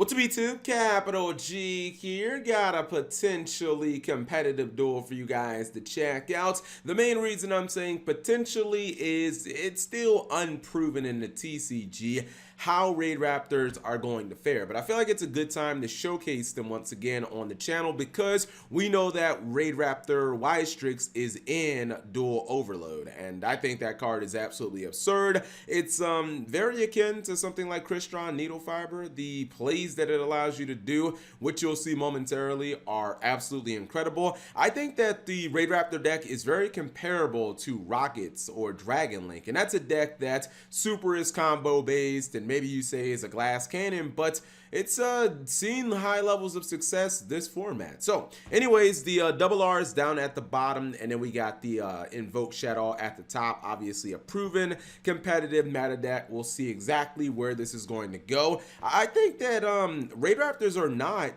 What's up, YouTube? Capital G here. Got a potentially competitive duel for you guys to check out. The main reason I'm saying potentially is it's still unproven in the TCG how RaidRaptors are going to fare. But I feel like it's a good time to showcase them once again on the channel because we know that RaidRaptor Y-Strix is in Dual Overload. And I think that card is absolutely absurd. It's very akin to something like Crystron Needle Fiber. The plays that it allows you to do, which you'll see momentarily, are absolutely incredible. I think that the RaidRaptor deck is very comparable to Rockets or Dragon Link, and that's a deck that super is combo based and maybe you say is a glass cannon, but it's seen high levels of success this format. So anyways, the double R is down at the bottom, and then we got the Invoke Shadow at the top. Obviously a proven competitive meta deck. We'll see exactly where this is going to go. I think that RaidRaptors are not,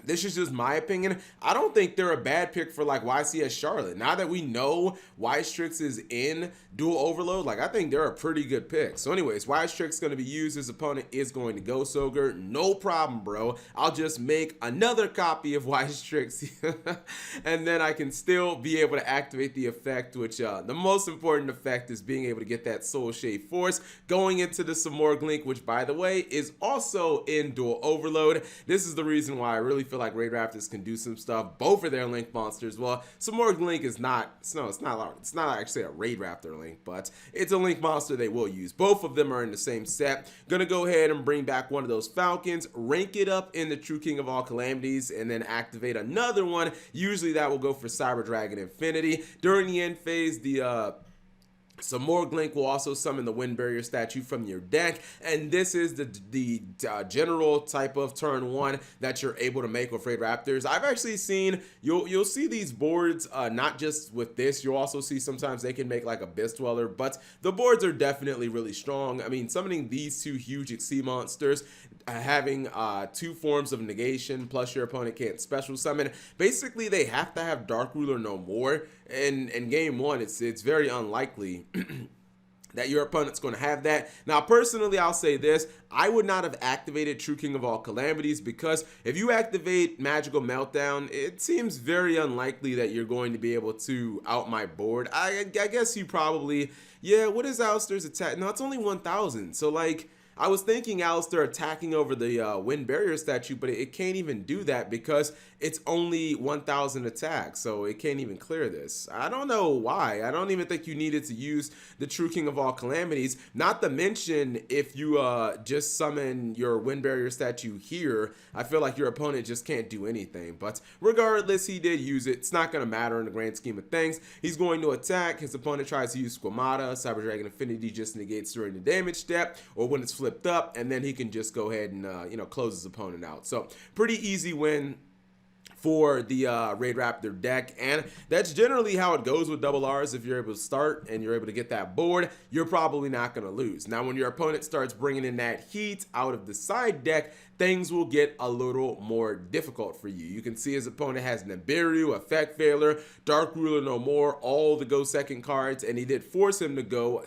this is just my opinion, I don't think they're a bad pick for like YCS Charlotte. Now that we know Y-Strix is in Dual Overload, like I think they're a pretty good pick. So anyways, Y-Strix going to be used. His opponent is going to go Soger. No problem, bro. I'll just make another copy of Y-Strix and then I can still be able to activate the effect, which the most important effect is being able to get that Soul Shade Force going into the Samorg Link, which by the way is also in Dual Overload. This is the reason why I really feel like RaidRaptors can do some stuff. Both of their Link monsters, well, Samorg Link is not, it's not actually a RaidRaptor Link, but it's a Link monster they will use. Both of them are in the same set. Gonna go ahead and bring back one of those Falcons, rank it up in the True King of all Calamities, and then activate another one. Usually that will go for Cyber Dragon Infinity. During the end phase, the Samorg Link will also summon the Wind Barrier statue from your deck, and this is the general type of turn one that you're able to make with RaidRaptors. I've actually seen, you'll see these boards, not just with this, you'll also see sometimes they can make like Abyss Dweller, but the boards are definitely really strong. I mean, summoning these two huge Xyz monsters, having two forms of negation, plus your opponent can't special summon. Basically, they have to have Dark Ruler no more. And in game one, it's very unlikely that your opponent's going to have that. Now, personally, I'll say this. I would not have activated True King of all Calamities because if you activate Magical Meltdown, it seems very unlikely that you're going to be able to out my board. I guess you probably, yeah, what is Alistair's attack? No, it's only 1,000. So, like, I was thinking Alistair attacking over the Wind Barrier statue, but it can't even do that because it's only 1,000 attacks, so it can't even clear this. I don't know why. I don't even think you needed to use the True King of all Calamities. Not to mention, if you just summon your Wind Barrier statue here, I feel like your opponent just can't do anything. But regardless, he did use it. It's not going to matter in the grand scheme of things. He's going to attack. His opponent tries to use Squamata. Cyber Dragon Infinity just negates during the damage step, or when it's flipped up, and then he can just go ahead and close his opponent out. So pretty easy win for the RaidRaptor deck, and that's generally how it goes with double R's. If you're able to start and you're able to get that board, you're probably not going to lose. Now, when your opponent starts bringing in that heat out of the side deck, things will get a little more difficult for you. You can see his opponent has Nibiru, Effect Veiler, Dark Ruler no more, all the go second cards, and he did force him to go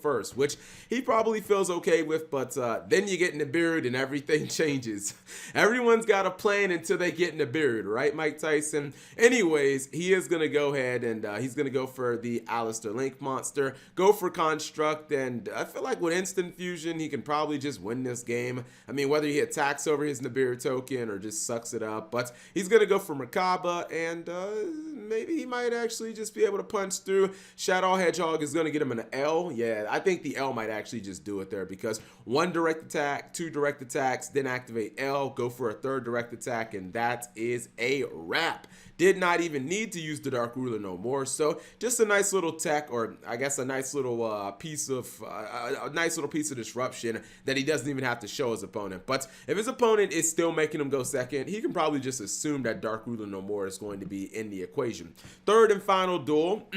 first, which he probably feels okay with, but then you get Nibiru and everything changes. Everyone's got a plan until they get Nibiru, right, Mike Tyson? Anyways, he is going to go ahead and he's going to go for the Alistair Link monster, go for Construct, and I feel like with Instant Fusion, he can probably just win this game. I mean, whether he attacks over his Nibiru token or just sucks it up, but he's going to go for Merkaba, and maybe he might actually just be able to punch through. Shadow Hedgehog is going to get him an L. Yeah, I think the L might actually just do it there because one direct attack, two direct attacks, then activate L, go for a third direct attack, and that is a wrap. Did not even need to use the Dark Ruler no more. So just a nice little tech, or I guess a nice little piece of disruption that he doesn't even have to show his opponent. But if his opponent is still making him go second, he can probably just assume that Dark Ruler no more is going to be in the equation. Third and final duel.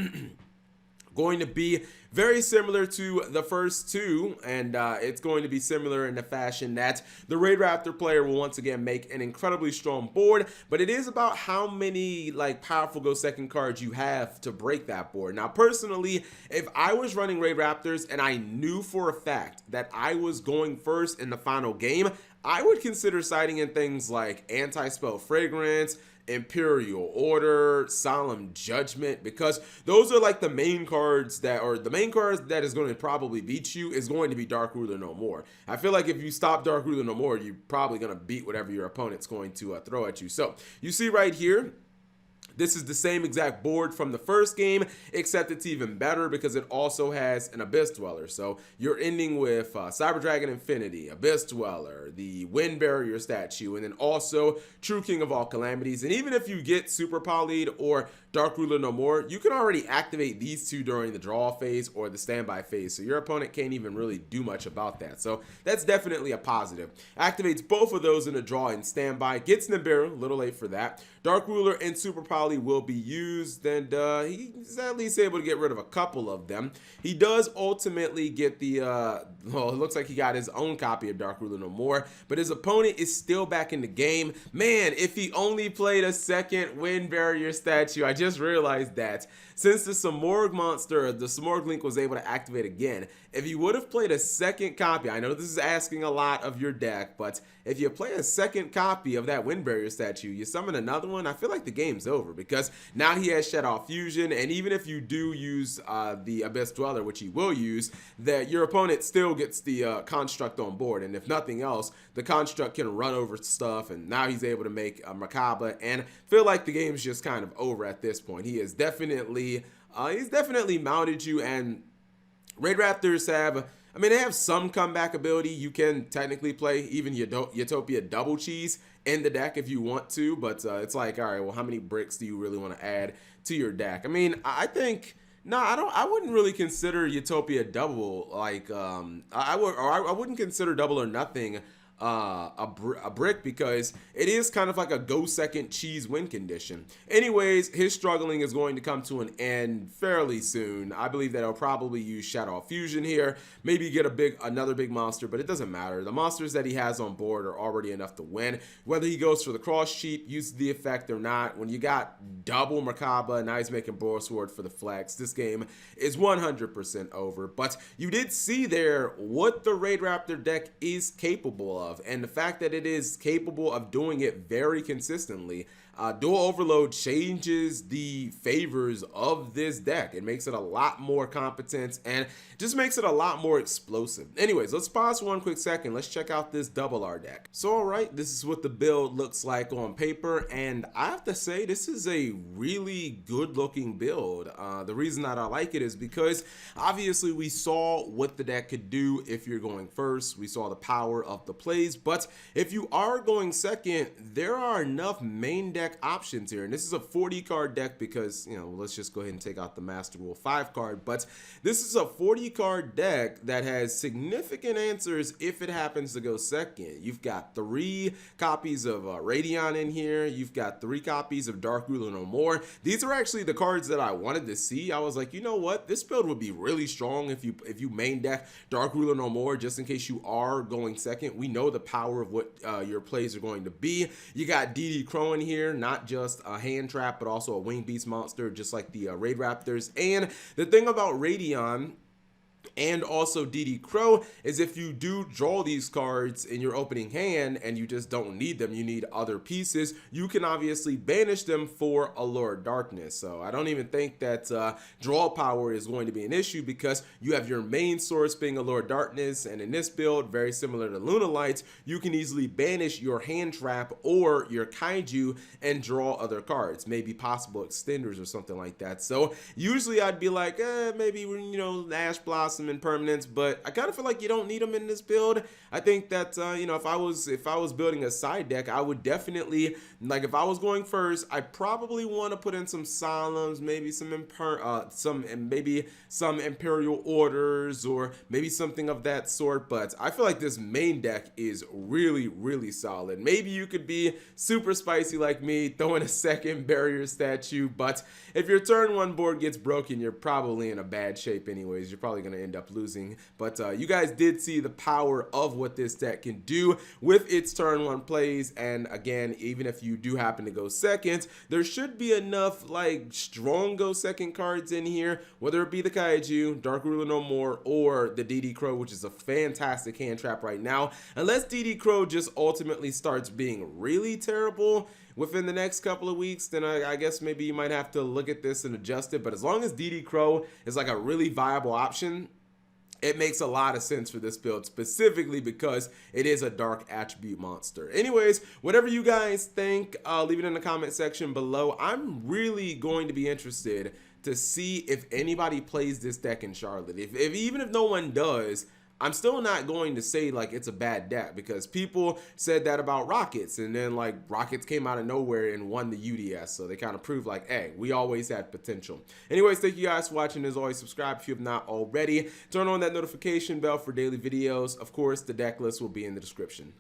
going to be very similar to the first two, and it's going to be similar in the fashion that the RaidRaptor player will once again make an incredibly strong board, but it is about how many like powerful go second cards you have to break that board. Now personally, if I was running RaidRaptors and I knew for a fact that I was going first in the final game, I would consider siding in things like Anti-Spell Fragrance, Imperial Order, Solemn Judgment, because those are like the main cards that, or the main cards that is going to probably beat you is going to be Dark Ruler No More. I feel like if you stop Dark Ruler No More, you're probably going to beat whatever your opponent's going to throw at you. So you see right here, this is the same exact board from the first game, except it's even better because it also has an Abyss Dweller. So you're ending with Cyber Dragon Infinity, Abyss Dweller, the Wind Barrier statue, and then also True King of All Calamities. And even if you get Super Polyed or Dark Ruler No More, you can already activate these two during the draw phase or the standby phase. So your opponent can't even really do much about that. So that's definitely a positive. Activates both of those in the draw and standby. Gets Nibiru, a little late for that. Dark Ruler and Super Poly will be used, and he's at least able to get rid of a couple of them. He does ultimately get the, well, it looks like he got his own copy of Dark Ruler No More, but his opponent is still back in the game. Man, if he only played a second Wind Barrier statue, I just realized that. Since the Samorg monster, the Samorg Link was able to activate again, if you would have played a second copy, I know this is asking a lot of your deck, but if you play a second copy of that Wind Barrier statue, you summon another one, I feel like the game's over, because now he has Shadow Fusion, and even if you do use the Abyss Dweller, which he will use, that your opponent still gets the Construct on board, and if nothing else, the Construct can run over stuff, and now he's able to make a Merkaba, and feel like the game's just kind of over at this point. He is definitely, he's definitely mounted you, and RaidRaptors have, I mean, they have some comeback ability. You can technically play even Utopia Double Cheese in the deck if you want to, but it's like, all right, well, how many bricks do you really want to add to your deck? I mean, I think, no, I wouldn't really consider Utopia Double, like, I wouldn't consider Double or Nothing a brick, because it is kind of like a go second cheese win condition. Anyways, his struggling is going to come to an end fairly soon. I believe that he'll probably use Shadow Fusion here, maybe get another big monster, but it doesn't matter. The monsters that he has on board are already enough to win. Whether he goes for the cross cheat, uses the effect or not, when you got double Merkaba, now he's making Boar Sword for the flex, this game is 100% over. But you did see there what the RaidRaptor deck is capable of, and the fact that it is capable of doing it very consistently. Dual Overload changes the favors of this deck. It makes it a lot more competent and just makes it a lot more explosive. Anyways, let's pause for one quick second. Let's check out this Double R deck. So, all right, this is what the build looks like on paper, and I have to say this is a really good looking build. The reason that I like it is because obviously we saw what the deck could do if you're going first. We saw the power of the plays, but if you are going second, there are enough main deck options here, and this is a 40 card deck because, you know, let's just go ahead and take out the Master Rule 5 card, but this is a 40 card deck that has significant answers if it happens to go second. You've got 3 copies of Radion in here, you've got 3 copies of Dark Ruler No More. These are actually the cards that I wanted to see. I was like, you know what, this build would be really strong if you main deck Dark Ruler No More, just in case you are going second. We know the power of what your plays are going to be. You got DD Crow in here, not just a hand trap, but also a winged beast monster, just like the RaidRaptors. And the thing about Radion and also DD Crow is if you do draw these cards in your opening hand and you just don't need them, you need other pieces, you can obviously banish them for Allure Darkness. So I don't even think that draw power is going to be an issue because you have your main source being Allure Darkness, and in this build, very similar to Luna Lights, you can easily banish your hand trap or your kaiju and draw other cards, maybe possible extenders or something like that. So usually I'd be like, maybe, you know, Ash Blossom draw some impermanents, but I kind of feel like you don't need them in this build. I think that you know, if I was building a side deck, I would definitely, like, if I was going first, I probably want to put in some Solemns, maybe some Imperial Orders, or maybe something of that sort. But I feel like this main deck is really solid. Maybe you could be super spicy like me, throwing a second barrier statue, but if your turn 1 board gets broken, you're probably in a bad shape anyways. You're probably going to end up losing. But you guys did see the power of what this deck can do with its turn 1 plays. And again, even if you do happen to go second, there should be enough like strong go second cards in here, whether it be the Kaiju, Dark Ruler No More, or the DD Crow, which is a fantastic hand trap right now. Unless DD Crow just ultimately starts being really terrible within the next couple of weeks, then I guess maybe you might have to look at this and adjust it. But as long as DD Crow is like a really viable option, it makes a lot of sense for this build, specifically because it is a dark attribute monster. Anyways, whatever you guys think, leave it in the comment section below. I'm really going to be interested to see if anybody plays this deck in Charlotte. Even if no one does, I'm still not going to say like it's a bad deck, because people said that about Rockets, and then like Rockets came out of nowhere and won the UDS, so they kind of proved like, hey, we always had potential. Anyways, thank you guys for watching. As always, subscribe if you have not already. Turn on that notification bell for daily videos. Of course, the deck list will be in the description.